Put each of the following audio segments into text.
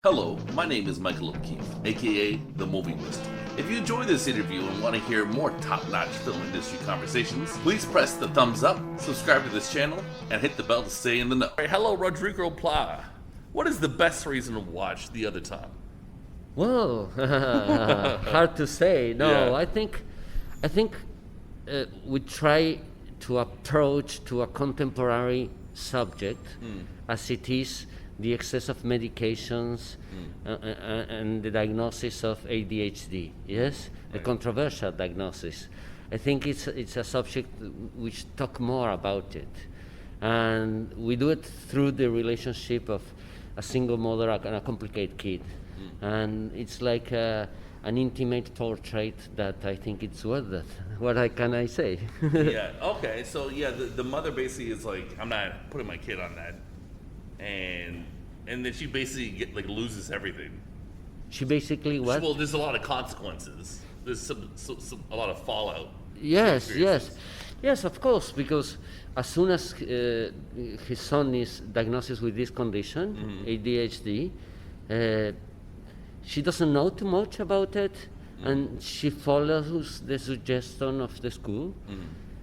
Hello, my name is Michael O'Keefe, aka The Movie Wizard. If you enjoy this interview and want to hear more top-notch film industry conversations, please press the thumbs up, subscribe to this channel, and hit the bell to stay in the know. Hello, Rodrigo Plá. What is the best reason to watch The Other Time? Well, hard to say. No, Yeah. I think we try to approach to a contemporary subject as it is the excess of medications and the diagnosis of ADHD. Yes, a Right. controversial diagnosis. I think it's a subject which talk more about it, and we do it through the relationship of a single mother and a complicated kid, and it's like an intimate portrait that I think it's worth it. Can I say? Yeah, okay, so yeah, the mother basically is like, I'm not putting my kid on that. And then she basically loses everything. She basically what? Well, there's a lot of consequences. There's a lot of fallout. Yes, experiences. yes, of course. Because as soon as his son is diagnosed with this condition, ADHD, she doesn't know too much about it, and she follows the suggestion of the school,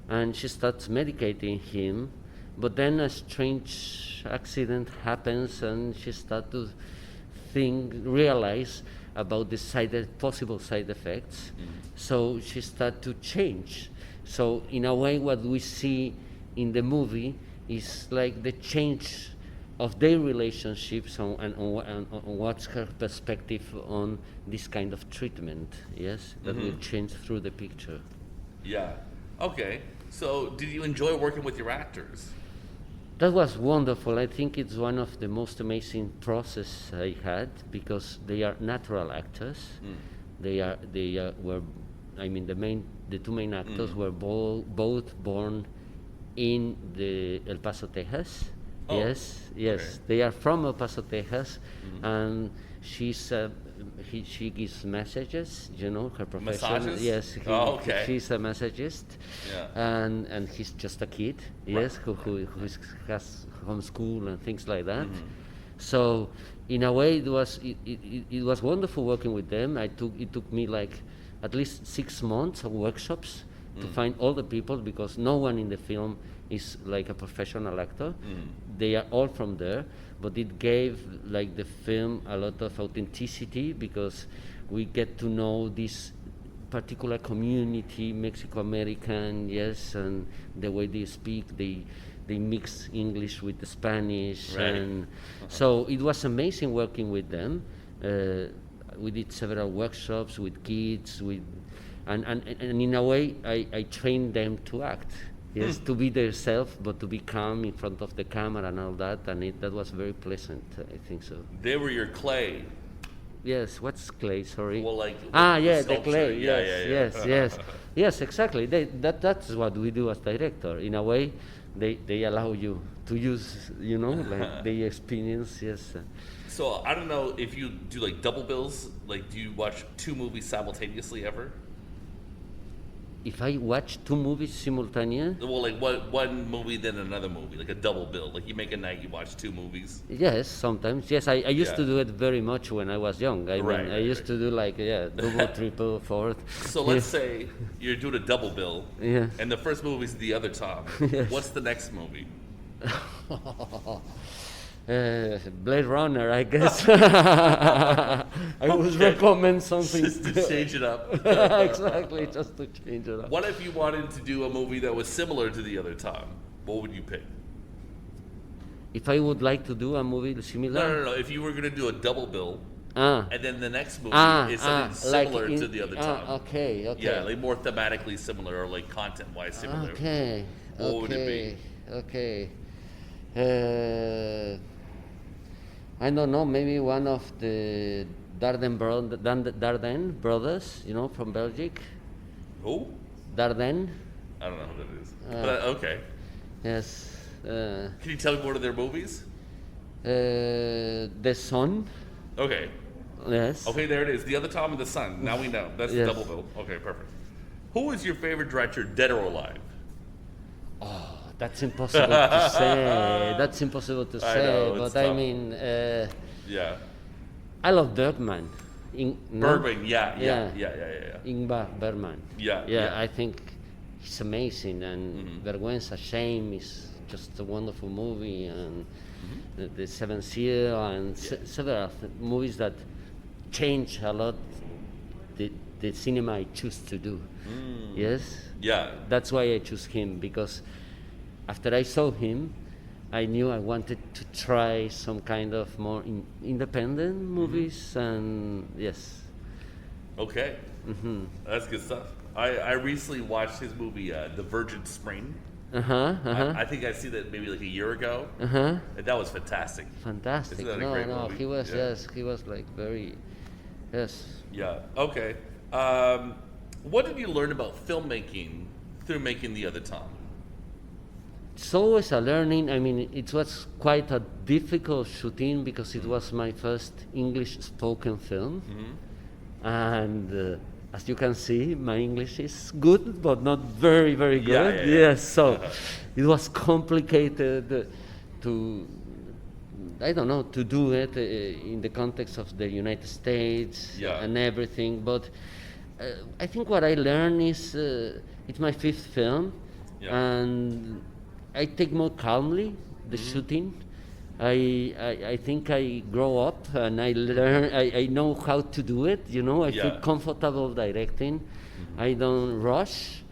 and she starts medicating him. But then a strange accident happens, and she starts to realize about the possible side effects. So she starts to change. So in a way, what we see in the movie is like the change of their relationships and what's her perspective on this kind of treatment. Yes, that will change through the picture. Yeah. Okay. So, did you enjoy working with your actors? That was wonderful. I think it's one of the most amazing process I had because they are natural actors. The two main actors were both born in the El Paso, Texas. Oh, Yes, okay. they are from El Paso, Texas, and she gives messages. You know her profession. Massages? Yes, Okay. she's a massagist, Yeah. and he's just a kid. Yes, who has homeschool and things like that. So in a way, it was wonderful working with them. It took me like at least 6 months of workshops to find all the people because no one in the film is like a professional actor. They are all from there, but it gave like the film a lot of authenticity because we get to know this particular community, Mexico American, yes, and the way they speak, they mix English with the Spanish, Right. and so it was amazing working with them. We did several workshops with kids, and in a way, I trained them to act. Yes, to be themselves, but to be calm in front of the camera and all that, and that was very pleasant. I think so. They were your clay. Yes, what's clay? Sorry. Well, The sculpture. clay. Yeah, Yes, yeah. yes, yes, exactly. That's what we do as director. In a way, they allow you to use, like the experience. Yes. So I don't know if you do like double bills. Like, do you watch 2 movies simultaneously ever? If I watch 2 movies simultaneous, Well, like one movie then another movie, like a double bill. Like you make a night, you watch 2 movies. yes, sometimes. Yes, I used to Yeah. do it very much when I was young. I used Right. to do like double, triple, fourth. So let's say you're doing a double bill, Yeah. and the first movie's The Other Tom. Yes. What's the next movie? Blade Runner, I guess. I would recommend something. Just to change it up. Exactly, just to change it up. What if you wanted to do a movie that was similar to The Other Tom? What would you pick? If I would like to do a movie similar, No. If you were going to do a double bill, ah, and then the next movie ah, is something like similar in- to The Other Tom. Okay, okay. Yeah, like more thematically similar or like content-wise similar. Okay, What would it okay, okay. I don't know. Maybe one of the Dardenne brothers, from Belgium. Who? Dardenne. I don't know who that is. But okay. Yes. Can you tell me one of their movies? The Sun. Okay. Yes. Okay, there it is. The Other Tom and the Sun. Now we know. That's the Yes. double bill. Okay, perfect. Who is your favorite director, dead or alive? That's impossible to say. That's impossible to I say. know, it's But I tough. mean, Yeah. I love Bergman. Bergman, yeah. Ingmar Bergman. Yeah. I think he's amazing, and Vergüenza Shame is just a wonderful movie, and the Seventh Seal, and several movies that change a lot the cinema I choose to do. Yes. Yeah. That's why I choose him, because after I saw him, I knew I wanted to try some kind of more independent movies, and yes. Okay. That's good stuff. I recently watched his movie, The Virgin Spring. I think I seen that maybe like a year ago, and that was fantastic. Fantastic. Isn't that a great movie? He was, he was like very, Yeah. Okay. What did you learn about filmmaking through making The Other Tom? It's always a learning. I mean, it was quite a difficult shooting because it was my first English spoken film, and as you can see, my English is good, but not very, very good. Yes, so it was complicated to, I don't know, to do it in the context of the United States and everything. But I think what I learned is it's my fifth film, and I take more calmly the shooting. I think I grow up and I learn. I know how to do it. You know, I feel comfortable directing. I don't rush,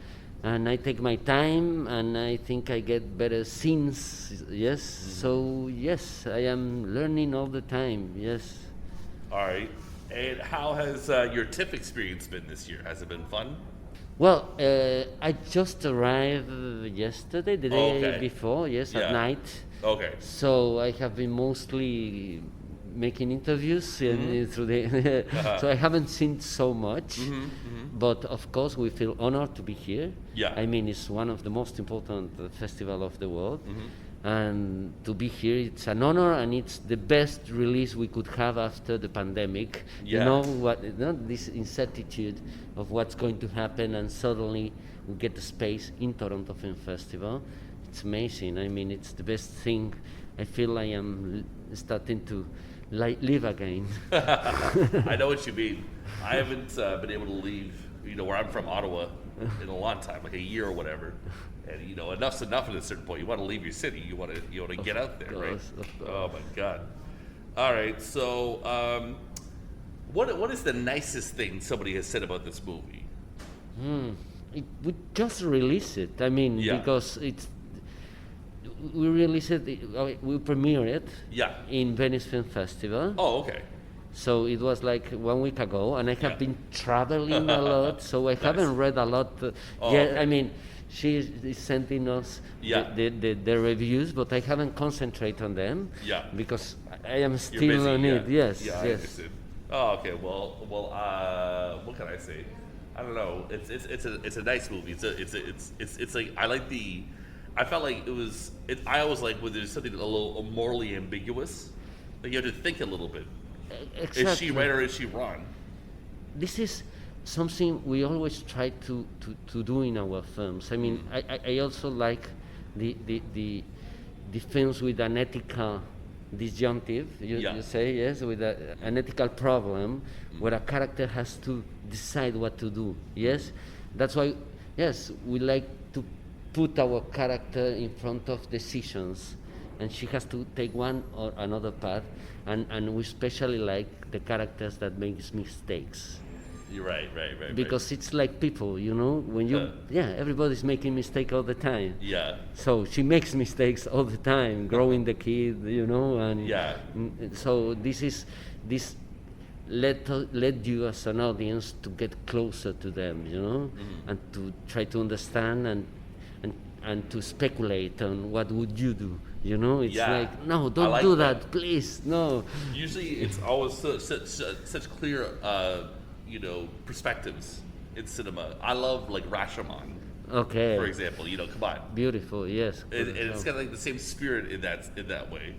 and I take my time, and I think I get better scenes. Yes. So yes, I am learning all the time. Yes. All right. And how has your TIFF experience been this year? Has it been fun? Well, I just arrived yesterday, the day before, at night. Okay. So I have been mostly making interviews through the so I haven't seen so much. But of course, we feel honored to be here. Yeah. I mean, it's one of the most important festivals of the world. And to be here, it's an honor, and it's the best release we could have after the pandemic. Yeah. You know what? You know, this incertitude of what's going to happen, and suddenly we get the space in Toronto Film Festival. It's amazing. I mean, it's the best thing. I feel I am starting to live again. I know what you mean. I haven't been able to leave, where I'm from, Ottawa, in a long time, like a year or whatever. And enough's enough at a certain point. You want to leave your city. You want to get out there, right? Of course. Oh my God! All right. So, what is the nicest thing somebody has said about this movie? We just released it. I mean, because we released it. We premiered it. In Venice Film Festival. Oh, okay. So it was like 1 week ago, and I have been traveling a lot, so I haven't read a lot yet. Okay. I mean, she is sending us the reviews, but I haven't concentrated on them because I am still on it. Yes. I understand. Oh, okay. Well, what can I say? I don't know. It's a nice movie. It's like I felt like it was. I always like when there's something a little morally ambiguous. Like you have to think a little bit. Exactly. Is she right or is she wrong? This is something we always try to do in our films. I mean, I also like the films with an ethical disjunctive, you say, yes, with an ethical problem where a character has to decide what to do, yes? That's why, yes, we like to put our character in front of decisions, and she has to take one or another path, and we especially like the characters that makes mistakes. You're right. Because it's like people, when you, everybody's making mistakes all the time. Yeah. So she makes mistakes all the time, growing the kid, and so this let you as an audience to get closer to them, and to try to understand and to speculate on what would you do. It's like, no, don't do that, please, no. Usually it's always such clear, perspectives in cinema. I love like Rashomon. Okay. For example, come on. Beautiful, yes. And it's kind of like the same spirit in that way,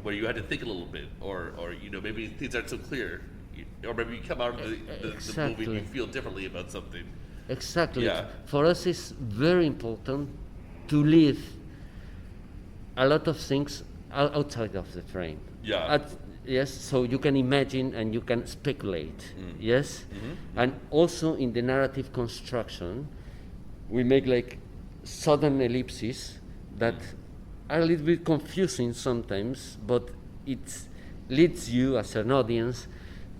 where you had to think a little bit, or maybe things aren't so clear, or maybe you come out of the movie and you feel differently about something. Exactly. Yeah. For us, it's very important to leave a lot of things outside of the frame. Yeah. Yes, so you can imagine and you can speculate. Yes, and also in the narrative construction, we make like sudden ellipses that are a little bit confusing sometimes, but it leads you as an audience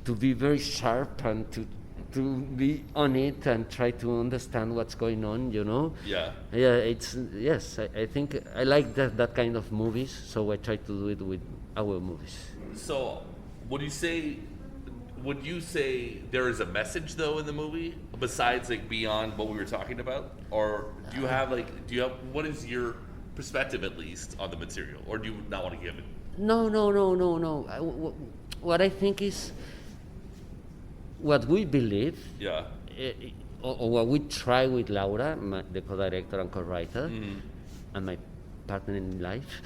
to be very sharp and to be on it and try to understand what's going on, you know. Yeah. Yeah, it's, yes, I think I like that kind of movies, so I try to do it with our movies. So, would you say there is a message though in the movie besides like beyond what we were talking about, or do you have what is your perspective at least on the material, or do you not want to give it? No. What I think is what we believe, Yeah. or what we try with Laura, the co-director and co-writer, and my partner in life.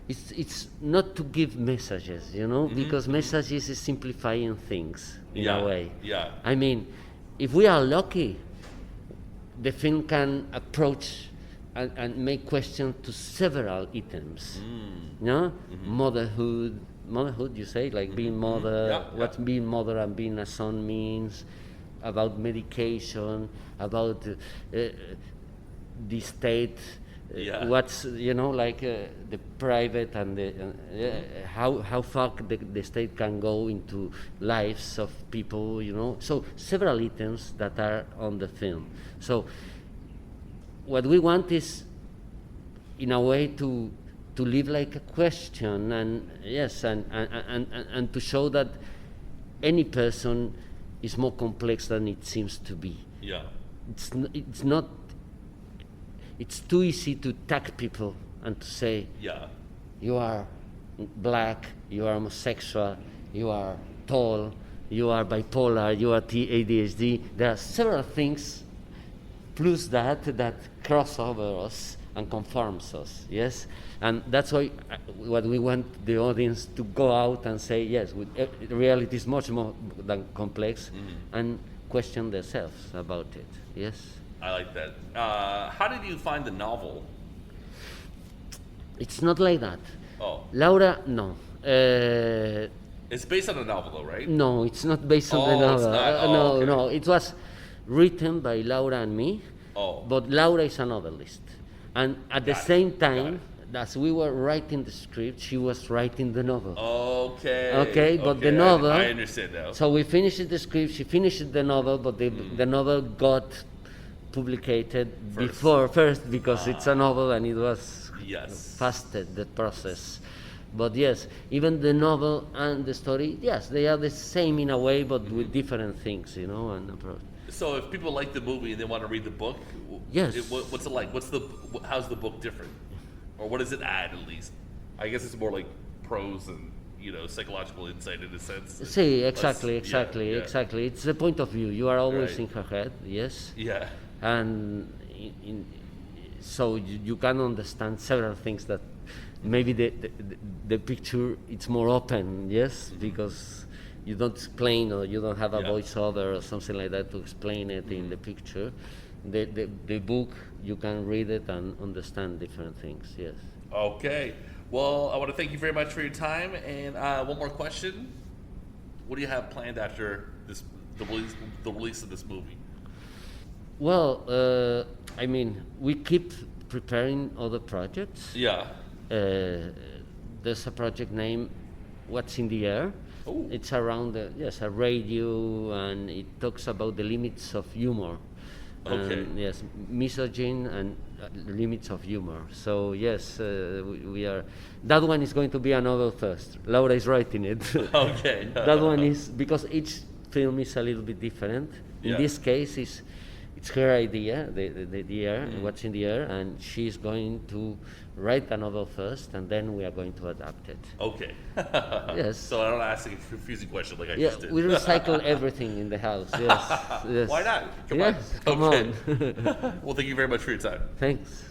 It's not to give messages, you know, because messages is simplifying things in a way. Yeah. I mean, if we are lucky, the film can approach and make questions to several items. You know, motherhood, you say, like being mother, what being mother and being a son means, about medication, about the state. What's, you know, like the private and the how far the state can go into lives of people, you know. So several items that are on the film. So what we want is, in a way, to live like a question, and yes, and to show that any person is more complex than it seems to be. Yeah. It's not. It's too easy to tag people and to say, you are black, you are homosexual, you are tall, you are bipolar, you are ADHD. There are several things, plus that cross over us and conforms us, yes? And that's why what we want the audience to go out and say, yes, reality is much more than complex, and question themselves about it, yes? I like that. How did you find the novel? It's not like that. Oh. Laura, no. It's based on a novel, though, right? No, it's not based on the novel. No. It was written by Laura and me, but Laura is a novelist. And at the same time, as we were writing the script, she was writing the novel. Okay, but the novel... I understand now. So we finished the script, she finished the novel, but the novel got publicated first because it's a novel and it was faster, the process. But yes, even the novel and the story, yes, they are the same in a way, but with different things, you know, and approach. So if people like the movie and they want to read the book, yes, what's it like? How's the book different, or what does it add at least? I guess it's more like prose and, you know, psychological insight in a sense. See, exactly. It's the point of view. You are always in her head, yes. Yeah. And so you can understand several things that maybe the picture it's more open, yes, because you don't explain, or you don't have a voiceover or something like that to explain it in the picture. The book, you can read it and understand different things, yes. Okay. Well, I want to thank you very much for your time. And one more question. What do you have planned after the release of this movie? Well, I mean, we keep preparing other projects. Yeah. There's a project named What's in the Air. Ooh. It's around a radio, and it talks about the limits of humor. Okay. And, yes, misogyny and limits of humor. So yes, we are. That one is going to be a novel first. Laura is writing it. Okay. That one is, because each film is a little bit different. In this case, it's her idea, the air, what's in the air, and she's going to write a novel first, and then we are going to adapt it. Okay. Yes. So I don't ask a confusing question like I just did. We recycle everything in the house. Yes. Why not? Come on. on. Well, thank you very much for your time. Thanks.